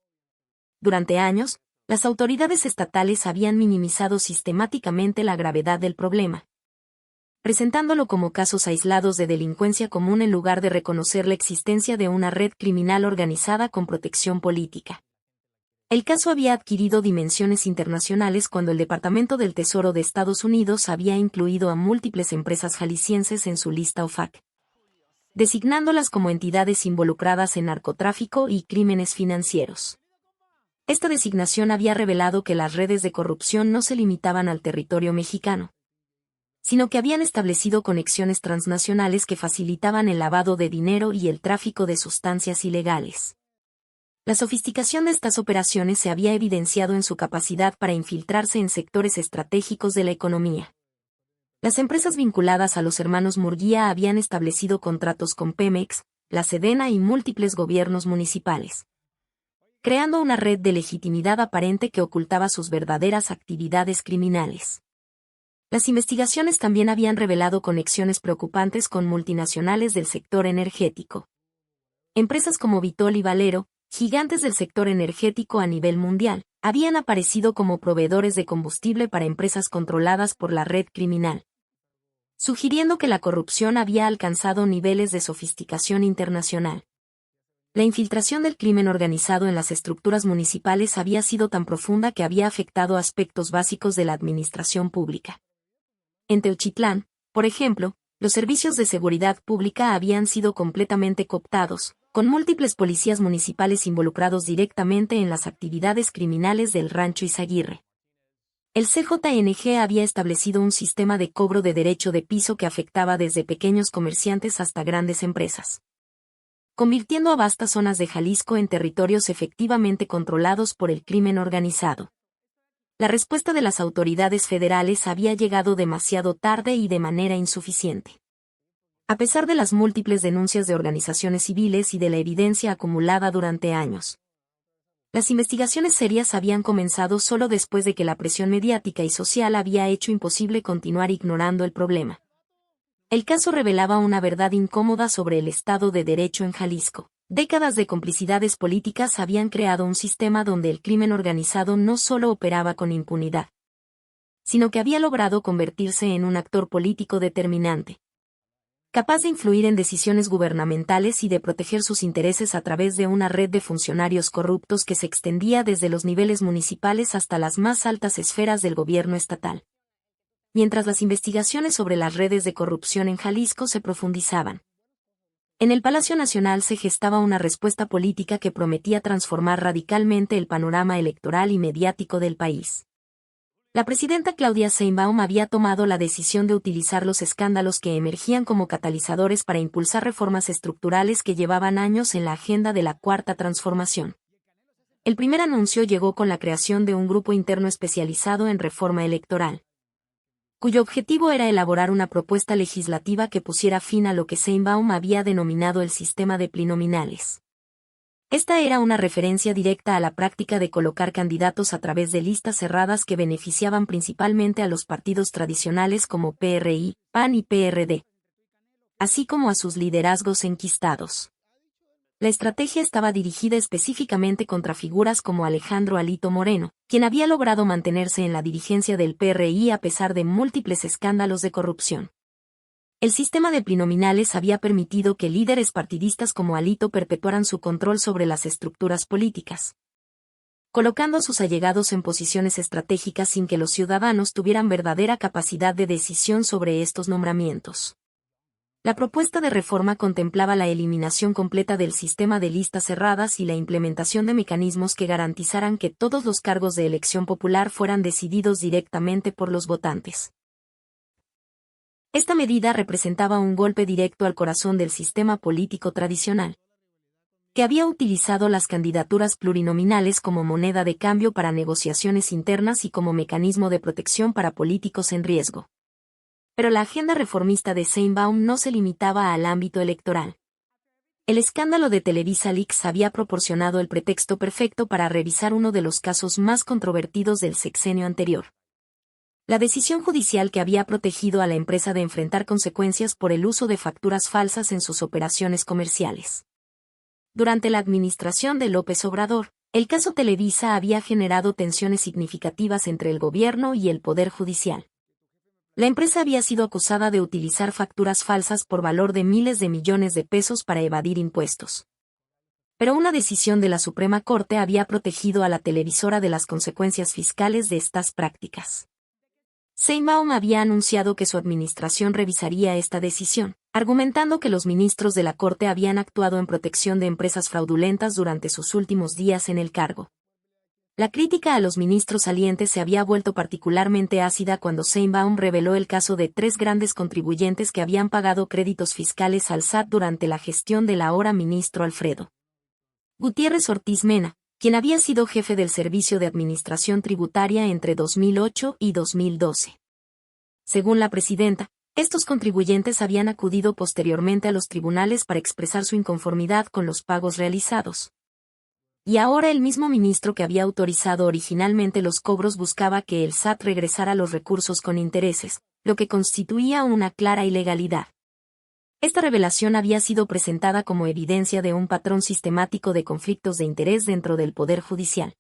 Durante años, las autoridades estatales habían minimizado sistemáticamente la gravedad del problema, presentándolo como casos aislados de delincuencia común en lugar de reconocer la existencia de una red criminal organizada con protección política. El caso había adquirido dimensiones internacionales cuando el Departamento del Tesoro de Estados Unidos había incluido a múltiples empresas jaliscienses en su lista OFAC, designándolas como entidades involucradas en narcotráfico y crímenes financieros. Esta designación había revelado que las redes de corrupción no se limitaban al territorio mexicano, sino que habían establecido conexiones transnacionales que facilitaban el lavado de dinero y el tráfico de sustancias ilegales. La sofisticación de estas operaciones se había evidenciado en su capacidad para infiltrarse en sectores estratégicos de la economía. Las empresas vinculadas a los hermanos Murguía habían establecido contratos con Pemex, la Sedena y múltiples gobiernos municipales, creando una red de legitimidad aparente que ocultaba sus verdaderas actividades criminales. Las investigaciones también habían revelado conexiones preocupantes con multinacionales del sector energético. Empresas como Vitol y Valero, gigantes del sector energético a nivel mundial, habían aparecido como proveedores de combustible para empresas controladas por la red criminal, sugiriendo que la corrupción había alcanzado niveles de sofisticación internacional. La infiltración del crimen organizado en las estructuras municipales había sido tan profunda que había afectado aspectos básicos de la administración pública. En Teochitlán, por ejemplo, los servicios de seguridad pública habían sido completamente cooptados, con múltiples policías municipales involucrados directamente en las actividades criminales del Rancho Izaguirre. El CJNG había establecido un sistema de cobro de derecho de piso que afectaba desde pequeños comerciantes hasta grandes empresas, convirtiendo a vastas zonas de Jalisco en territorios efectivamente controlados por el crimen organizado. La respuesta de las autoridades federales había llegado demasiado tarde y de manera insuficiente. A pesar de las múltiples denuncias de organizaciones civiles y de la evidencia acumulada durante años, las investigaciones serias habían comenzado solo después de que la presión mediática y social había hecho imposible continuar ignorando el problema. El caso revelaba una verdad incómoda sobre el Estado de Derecho en Jalisco. Décadas de complicidades políticas habían creado un sistema donde el crimen organizado no solo operaba con impunidad, sino que había logrado convertirse en un actor político determinante, capaz de influir en decisiones gubernamentales y de proteger sus intereses a través de una red de funcionarios corruptos que se extendía desde los niveles municipales hasta las más altas esferas del gobierno estatal. Mientras las investigaciones sobre las redes de corrupción en Jalisco se profundizaban, en el Palacio Nacional se gestaba una respuesta política que prometía transformar radicalmente el panorama electoral y mediático del país. La presidenta Claudia Sheinbaum había tomado la decisión de utilizar los escándalos que emergían como catalizadores para impulsar reformas estructurales que llevaban años en la agenda de la Cuarta Transformación. El primer anuncio llegó con la creación de un grupo interno especializado en reforma electoral, cuyo objetivo era elaborar una propuesta legislativa que pusiera fin a lo que Sheinbaum había denominado el sistema de plinominales. Esta era una referencia directa a la práctica de colocar candidatos a través de listas cerradas que beneficiaban principalmente a los partidos tradicionales como PRI, PAN y PRD, así como a sus liderazgos enquistados. La estrategia estaba dirigida específicamente contra figuras como Alejandro Alito Moreno, quien había logrado mantenerse en la dirigencia del PRI a pesar de múltiples escándalos de corrupción. El sistema de plinominales había permitido que líderes partidistas como Alito perpetuaran su control sobre las estructuras políticas, colocando a sus allegados en posiciones estratégicas sin que los ciudadanos tuvieran verdadera capacidad de decisión sobre estos nombramientos. La propuesta de reforma contemplaba la eliminación completa del sistema de listas cerradas y la implementación de mecanismos que garantizaran que todos los cargos de elección popular fueran decididos directamente por los votantes. Esta medida representaba un golpe directo al corazón del sistema político tradicional, que había utilizado las candidaturas plurinominales como moneda de cambio para negociaciones internas y como mecanismo de protección para políticos en riesgo. Pero la agenda reformista de Sheinbaum no se limitaba al ámbito electoral. El escándalo de Televisa Leaks había proporcionado el pretexto perfecto para revisar uno de los casos más controvertidos del sexenio anterior. La decisión judicial que había protegido a la empresa de enfrentar consecuencias por el uso de facturas falsas en sus operaciones comerciales. Durante la administración de López Obrador, el caso Televisa había generado tensiones significativas entre el gobierno y el Poder Judicial. La empresa había sido acusada de utilizar facturas falsas por valor de miles de millones de pesos para evadir impuestos. Pero una decisión de la Suprema Corte había protegido a la televisora de las consecuencias fiscales de estas prácticas. Sheinbaum había anunciado que su administración revisaría esta decisión, argumentando que los ministros de la Corte habían actuado en protección de empresas fraudulentas durante sus últimos días en el cargo. La crítica a los ministros salientes se había vuelto particularmente ácida cuando Sheinbaum reveló el caso de 3 grandes contribuyentes que habían pagado créditos fiscales al SAT durante la gestión del ahora ministro Alfredo Gutiérrez Ortiz Mena, quien había sido jefe del Servicio de Administración Tributaria entre 2008 y 2012. Según la presidenta, estos contribuyentes habían acudido posteriormente a los tribunales para expresar su inconformidad con los pagos realizados. Y ahora el mismo ministro que había autorizado originalmente los cobros buscaba que el SAT regresara los recursos con intereses, lo que constituía una clara ilegalidad. Esta revelación había sido presentada como evidencia de un patrón sistemático de conflictos de interés dentro del Poder Judicial,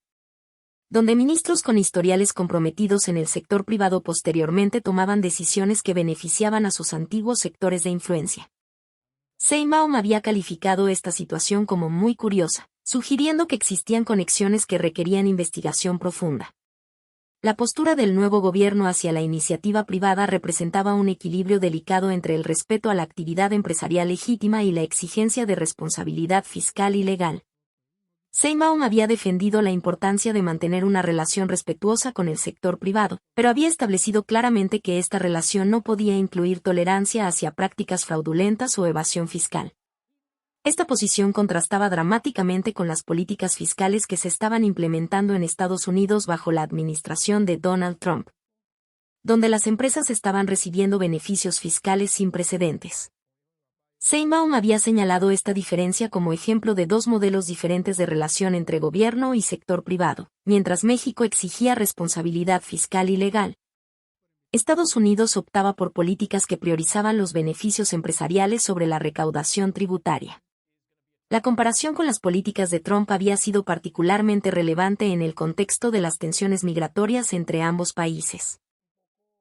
donde ministros con historiales comprometidos en el sector privado posteriormente tomaban decisiones que beneficiaban a sus antiguos sectores de influencia. Sheinbaum había calificado esta situación como muy curiosa, sugiriendo que existían conexiones que requerían investigación profunda. La postura del nuevo gobierno hacia la iniciativa privada representaba un equilibrio delicado entre el respeto a la actividad empresarial legítima y la exigencia de responsabilidad fiscal y legal. Sheinbaum había defendido la importancia de mantener una relación respetuosa con el sector privado, pero había establecido claramente que esta relación no podía incluir tolerancia hacia prácticas fraudulentas o evasión fiscal. Esta posición contrastaba dramáticamente con las políticas fiscales que se estaban implementando en Estados Unidos bajo la administración de Donald Trump, donde las empresas estaban recibiendo beneficios fiscales sin precedentes. Sheinbaum había señalado esta diferencia como ejemplo de 2 modelos diferentes de relación entre gobierno y sector privado, mientras México exigía responsabilidad fiscal y legal. Estados Unidos optaba por políticas que priorizaban los beneficios empresariales sobre la recaudación tributaria. La comparación con las políticas de Trump había sido particularmente relevante en el contexto de las tensiones migratorias entre ambos países.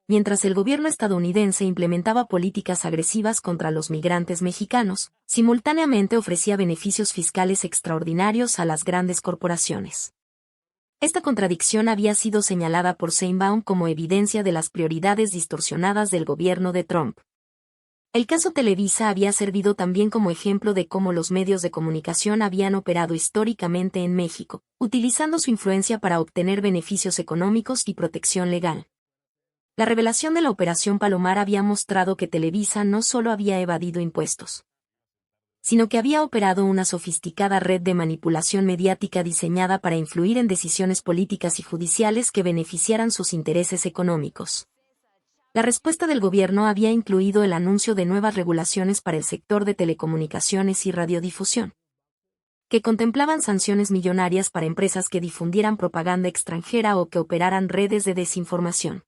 Mientras el gobierno estadounidense implementaba políticas agresivas contra los migrantes mexicanos, simultáneamente ofrecía beneficios fiscales extraordinarios a las grandes corporaciones. Esta contradicción había sido señalada por Sheinbaum como evidencia de las prioridades distorsionadas del gobierno de Trump. El caso Televisa había servido también como ejemplo de cómo los medios de comunicación habían operado históricamente en México, utilizando su influencia para obtener beneficios económicos y protección legal. La revelación de la Operación Palomar había mostrado que Televisa no solo había evadido impuestos, sino que había operado una sofisticada red de manipulación mediática diseñada para influir en decisiones políticas y judiciales que beneficiaran sus intereses económicos. La respuesta del gobierno había incluido el anuncio de nuevas regulaciones para el sector de telecomunicaciones y radiodifusión, que contemplaban sanciones millonarias para empresas que difundieran propaganda extranjera o que operaran redes de desinformación.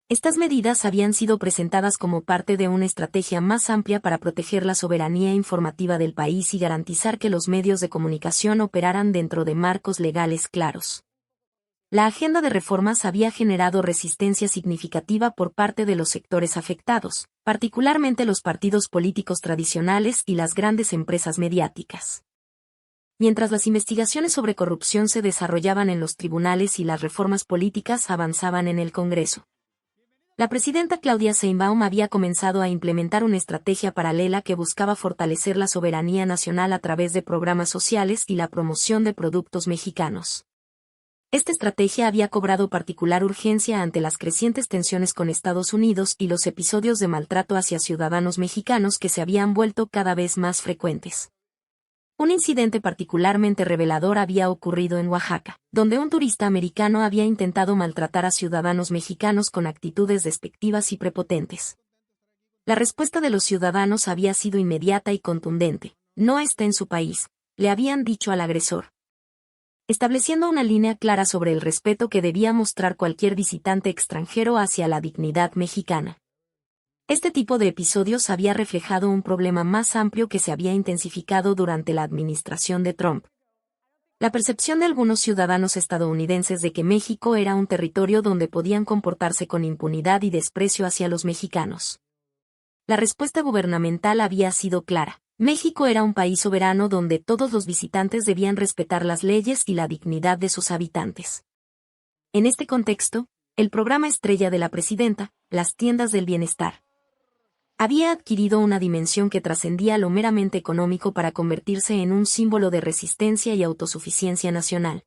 Estas medidas habían sido presentadas como parte de una estrategia más amplia para proteger la soberanía informativa del país y garantizar que los medios de comunicación operaran dentro de marcos legales claros. La agenda de reformas había generado resistencia significativa por parte de los sectores afectados, particularmente los partidos políticos tradicionales y las grandes empresas mediáticas. Mientras las investigaciones sobre corrupción se desarrollaban en los tribunales y las reformas políticas avanzaban en el Congreso, La presidenta Claudia Sheinbaum había comenzado a implementar una estrategia paralela que buscaba fortalecer la soberanía nacional a través de programas sociales y la promoción de productos mexicanos. Esta estrategia había cobrado particular urgencia ante las crecientes tensiones con Estados Unidos y los episodios de maltrato hacia ciudadanos mexicanos que se habían vuelto cada vez más frecuentes. Un incidente particularmente revelador había ocurrido en Oaxaca, donde un turista americano había intentado maltratar a ciudadanos mexicanos con actitudes despectivas y prepotentes. La respuesta de los ciudadanos había sido inmediata y contundente. No está en su país, le habían dicho al agresor, estableciendo una línea clara sobre el respeto que debía mostrar cualquier visitante extranjero hacia la dignidad mexicana. Este tipo de episodios había reflejado un problema más amplio que se había intensificado durante la administración de Trump. La percepción de algunos ciudadanos estadounidenses de que México era un territorio donde podían comportarse con impunidad y desprecio hacia los mexicanos. La respuesta gubernamental había sido clara. México era un país soberano donde todos los visitantes debían respetar las leyes y la dignidad de sus habitantes. En este contexto, el programa estrella de la presidenta, las tiendas del bienestar, había adquirido una dimensión que trascendía lo meramente económico para convertirse en un símbolo de resistencia y autosuficiencia nacional.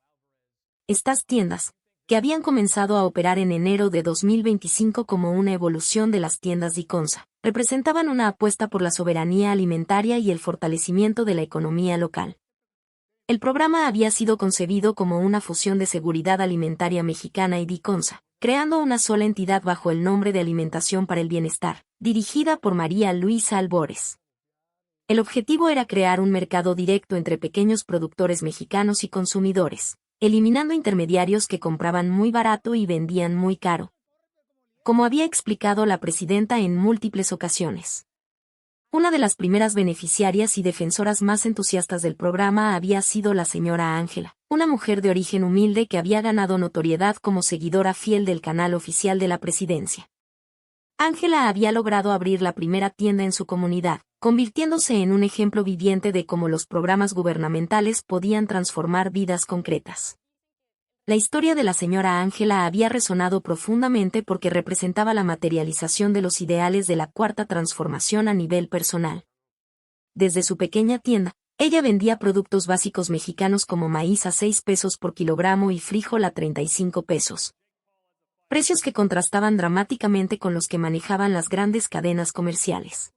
Estas tiendas, que habían comenzado a operar en enero de 2025 como una evolución de las tiendas Diconsa, representaban una apuesta por la soberanía alimentaria y el fortalecimiento de la economía local. El programa había sido concebido como una fusión de seguridad alimentaria mexicana y Diconsa, creando una sola entidad bajo el nombre de Alimentación para el Bienestar, dirigida por María Luisa Albores. El objetivo era crear un mercado directo entre pequeños productores mexicanos y consumidores, eliminando intermediarios que compraban muy barato y vendían muy caro, como había explicado la presidenta en múltiples ocasiones. Una de las primeras beneficiarias y defensoras más entusiastas del programa había sido la señora Ángela, una mujer de origen humilde que había ganado notoriedad como seguidora fiel del canal oficial de la presidencia. Ángela había logrado abrir la primera tienda en su comunidad, convirtiéndose en un ejemplo viviente de cómo los programas gubernamentales podían transformar vidas concretas. La historia de la señora Ángela había resonado profundamente porque representaba la materialización de los ideales de la cuarta transformación a nivel personal. Desde su pequeña tienda, ella vendía productos básicos mexicanos como maíz a 6 pesos por kilogramo y frijol a 35 pesos. Precios que contrastaban dramáticamente con los que manejaban las grandes cadenas comerciales.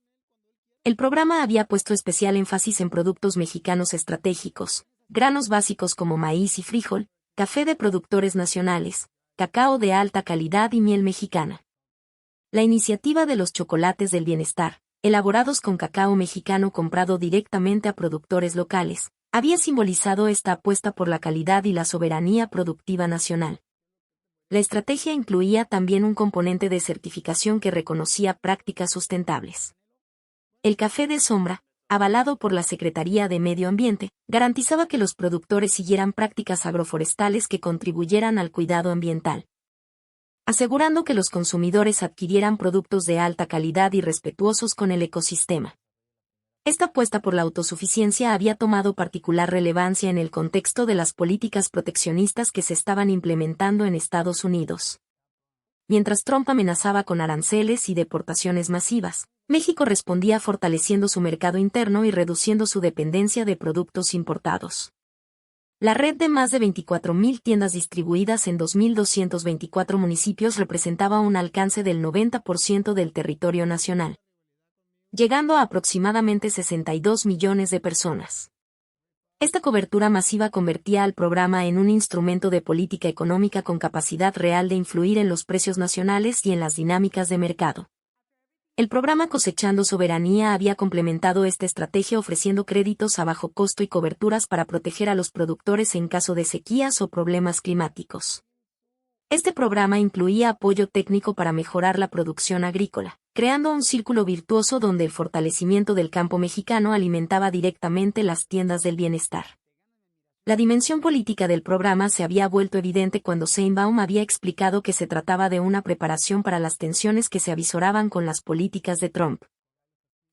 El programa había puesto especial énfasis en productos mexicanos estratégicos, granos básicos como maíz y frijol, café de productores nacionales, cacao de alta calidad y miel mexicana. La iniciativa de los chocolates del bienestar, elaborados con cacao mexicano comprado directamente a productores locales, había simbolizado esta apuesta por la calidad y la soberanía productiva nacional. La estrategia incluía también un componente de certificación que reconocía prácticas sustentables. El café de sombra, avalado por la Secretaría de Medio Ambiente, garantizaba que los productores siguieran prácticas agroforestales que contribuyeran al cuidado ambiental, asegurando que los consumidores adquirieran productos de alta calidad y respetuosos con el ecosistema. Esta apuesta por la autosuficiencia había tomado particular relevancia en el contexto de las políticas proteccionistas que se estaban implementando en Estados Unidos. Mientras Trump amenazaba con aranceles y deportaciones masivas, México respondía fortaleciendo su mercado interno y reduciendo su dependencia de productos importados. La red de más de 24.000 tiendas distribuidas en 2.224 municipios representaba un alcance del 90% del territorio nacional, llegando a aproximadamente 62 millones de personas. Esta cobertura masiva convertía al programa en un instrumento de política económica con capacidad real de influir en los precios nacionales y en las dinámicas de mercado. El programa Cosechando Soberanía había complementado esta estrategia ofreciendo créditos a bajo costo y coberturas para proteger a los productores en caso de sequías o problemas climáticos. Este programa incluía apoyo técnico para mejorar la producción agrícola, creando un círculo virtuoso donde el fortalecimiento del campo mexicano alimentaba directamente las tiendas del bienestar. La dimensión política del programa se había vuelto evidente cuando Sheinbaum había explicado que se trataba de una preparación para las tensiones que se avisoraban con las políticas de Trump.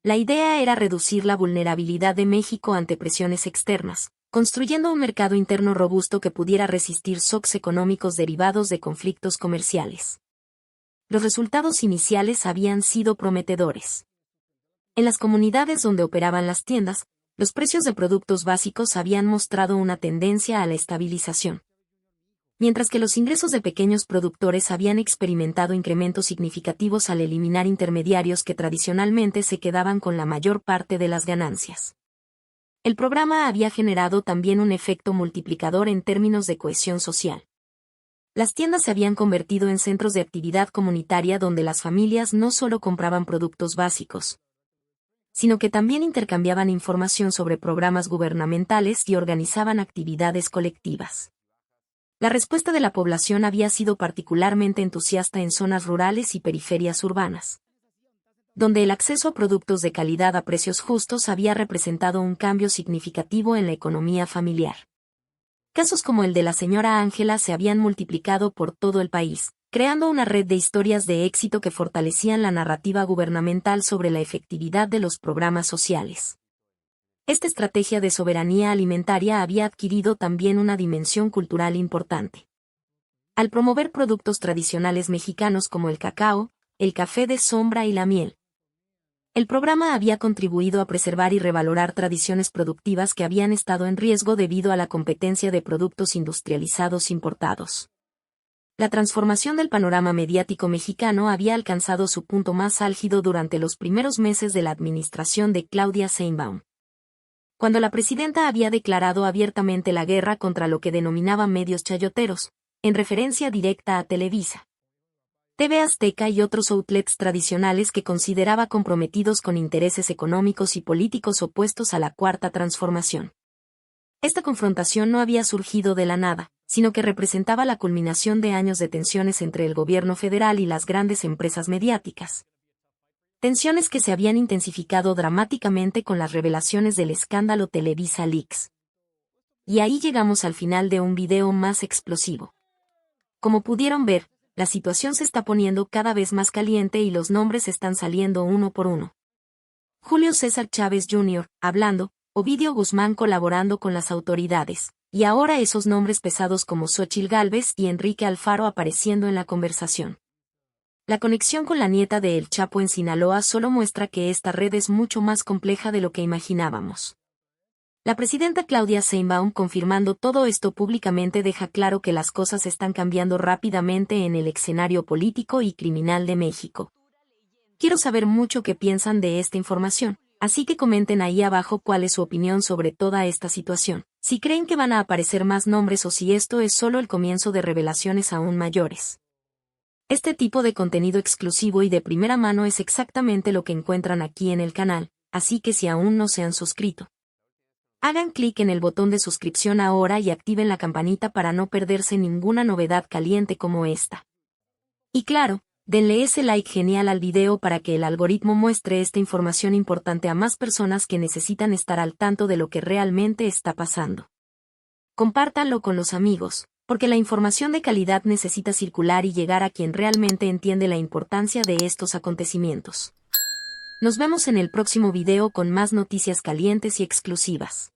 La idea era reducir la vulnerabilidad de México ante presiones externas, construyendo un mercado interno robusto que pudiera resistir shocks económicos derivados de conflictos comerciales. Los resultados iniciales habían sido prometedores. En las comunidades donde operaban las tiendas, los precios de productos básicos habían mostrado una tendencia a la estabilización, mientras que los ingresos de pequeños productores habían experimentado incrementos significativos al eliminar intermediarios que tradicionalmente se quedaban con la mayor parte de las ganancias. El programa había generado también un efecto multiplicador en términos de cohesión social. Las tiendas se habían convertido en centros de actividad comunitaria donde las familias no solo compraban productos básicos, sino que también intercambiaban información sobre programas gubernamentales y organizaban actividades colectivas. La respuesta de la población había sido particularmente entusiasta en zonas rurales y periferias urbanas, donde el acceso a productos de calidad a precios justos había representado un cambio significativo en la economía familiar. Casos como el de la señora Ángela se habían multiplicado por todo el país, creando una red de historias de éxito que fortalecían la narrativa gubernamental sobre la efectividad de los programas sociales. Esta estrategia de soberanía alimentaria había adquirido también una dimensión cultural importante. Al promover productos tradicionales mexicanos como el cacao, el café de sombra y la miel, el programa había contribuido a preservar y revalorar tradiciones productivas que habían estado en riesgo debido a la competencia de productos industrializados importados. La transformación del panorama mediático mexicano había alcanzado su punto más álgido durante los primeros meses de la administración de Claudia Sheinbaum, cuando la presidenta había declarado abiertamente la guerra contra lo que denominaba medios chayoteros, en referencia directa a Televisa, TV Azteca y otros outlets tradicionales que consideraba comprometidos con intereses económicos y políticos opuestos a la Cuarta Transformación. Esta confrontación no había surgido de la nada, sino que representaba la culminación de años de tensiones entre el gobierno federal y las grandes empresas mediáticas. Tensiones que se habían intensificado dramáticamente con las revelaciones del escándalo Televisa Leaks. Y ahí llegamos al final de un video más explosivo. Como pudieron ver, la situación se está poniendo cada vez más caliente y los nombres están saliendo uno por uno. Julio César Chávez Jr., hablando, Ovidio Guzmán colaborando con las autoridades, y ahora esos nombres pesados como Xóchitl Gálvez y Enrique Alfaro apareciendo en la conversación. La conexión con la nieta de El Chapo en Sinaloa solo muestra que esta red es mucho más compleja de lo que imaginábamos. La presidenta Claudia Sheinbaum confirmando todo esto públicamente deja claro que las cosas están cambiando rápidamente en el escenario político y criminal de México. Quiero saber mucho qué piensan de esta información, así que comenten ahí abajo cuál es su opinión sobre toda esta situación, si creen que van a aparecer más nombres o si esto es solo el comienzo de revelaciones aún mayores. Este tipo de contenido exclusivo y de primera mano es exactamente lo que encuentran aquí en el canal, así que si aún no se han suscrito, hagan clic en el botón de suscripción ahora y activen la campanita para no perderse ninguna novedad caliente como esta. Y claro, denle ese like genial al video para que el algoritmo muestre esta información importante a más personas que necesitan estar al tanto de lo que realmente está pasando. Compártanlo con los amigos, porque la información de calidad necesita circular y llegar a quien realmente entiende la importancia de estos acontecimientos. Nos vemos en el próximo video con más noticias calientes y exclusivas.